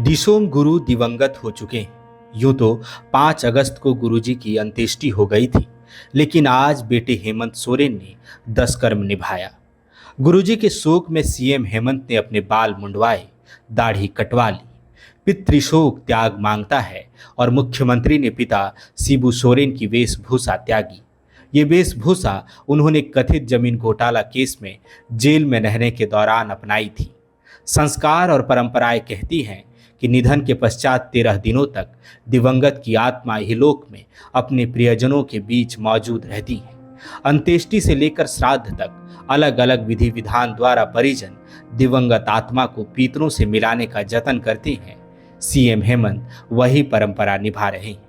दिसोम गुरु दिवंगत हो चुके हैं। यूं तो 5 अगस्त को गुरुजी की अंत्येष्टि हो गई थी, लेकिन आज बेटे हेमंत सोरेन ने 10 कर्म निभाया। गुरुजी के शोक में सीएम हेमंत ने अपने बाल मुंडवाए, दाढ़ी कटवा ली, पितृशोक त्याग मांगता है और मुख्यमंत्री ने पिता शिबू सोरेन की वेशभूषा त्यागी। ये वेशभूषा उन्होंने कथित जमीन घोटाला केस में जेल में रहने के दौरान अपनाई थी। संस्कार और परंपराएं कहती हैं कि निधन के पश्चात 13 दिनों तक दिवंगत की आत्मा इहलोक में अपने प्रियजनों के बीच मौजूद रहती है। अंत्येष्टि से लेकर श्राद्ध तक अलग अलग विधि विधान द्वारा परिजन दिवंगत आत्मा को पितरों से मिलाने का जतन करते हैं। सीएम हेमंत वही परंपरा निभा रहे हैं।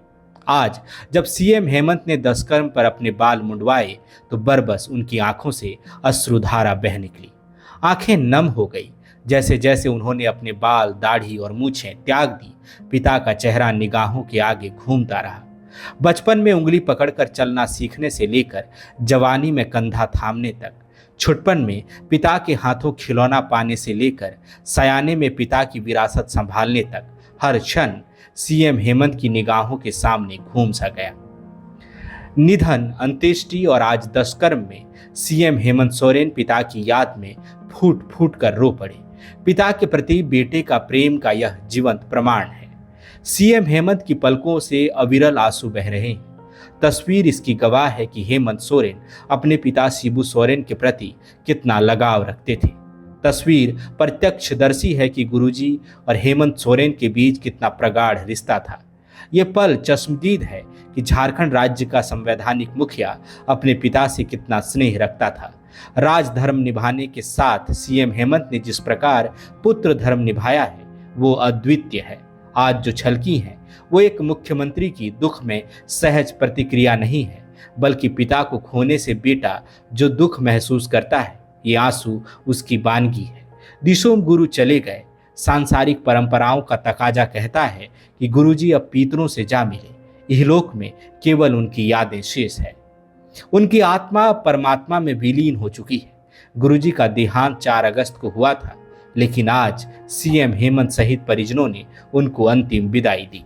आज जब सीएम हेमंत ने 10 कर्म पर अपने बाल मुंडवाए तो बरबस उनकी आंखों से अश्रुधारा बह निकली। आंखें नम हो गई। जैसे जैसे उन्होंने अपने बाल, दाढ़ी और मूछें त्याग दी, पिता का चेहरा निगाहों के आगे घूमता रहा। बचपन में उंगली पकड़कर चलना सीखने से लेकर जवानी में कंधा थामने तक, छुटपन में पिता के हाथों खिलौना पाने से लेकर सयाने में पिता की विरासत संभालने तक, हर क्षण सीएम हेमंत की निगाहों के सामने घूम सा गया। निधन, अंत्येष्टि और आज 10 कर्म में सीएम हेमंत सोरेन पिता की याद में फूट फूट कर रो पड़े। पिता के प्रति बेटे का प्रेम का यह जीवंत प्रमाण है। सीएम हेमंत की पलकों से अविरल आंसू बह रहे हैं। तस्वीर इसकी गवाह है कि हेमंत सोरेन अपने पिता शिबू सोरेन के प्रति कितना लगाव रखते थे। तस्वीर प्रत्यक्षदर्शी है कि गुरुजी और हेमंत सोरेन के बीच कितना प्रगाढ़ रिश्ता था। ये पल चश्मदीद है कि झारखंड राज्य का संवैधानिक मुखिया अपने पिता से कितना स्नेह रखता था। राजधर्म निभाने के साथ सीएम हेमंत ने जिस प्रकार पुत्र धर्म निभाया है वो अद्वितीय है। आज जो छलकी है वो एक मुख्यमंत्री की दुख में सहज प्रतिक्रिया नहीं है, बल्कि पिता को खोने से बेटा जो दुख महसूस करता है, ये आंसू उसकी वानगी है। दिसोम गुरु चले गए। सांसारिक परंपराओं का तकाजा कहता है कि गुरुजी अब पितरों से जा मिले। इहलोक में केवल उनकी यादें शेष है। उनकी आत्मा परमात्मा में विलीन हो चुकी है। गुरुजी का देहांत 4 अगस्त को हुआ था, लेकिन आज सीएम हेमंत सहित परिजनों ने उनको अंतिम विदाई दी।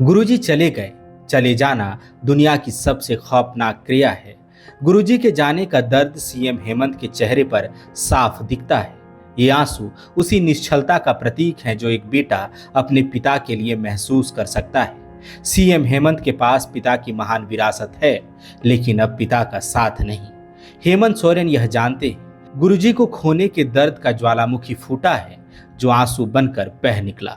गुरुजी चले गए। चले जाना दुनिया की सबसे खौफनाक क्रिया है। गुरुजी के जाने का दर्द सीएम हेमंत के चेहरे पर साफ दिखता है। ये आंसू उसी निश्चलता का प्रतीक है जो एक बेटा अपने पिता के लिए महसूस कर सकता है। सीएम हेमंत के पास पिता की महान विरासत है, लेकिन अब पिता का साथ नहीं। हेमंत सोरेन यह जानते हैं, गुरुजी को खोने के दर्द का ज्वालामुखी फूटा है जो आंसू बनकर बह निकला।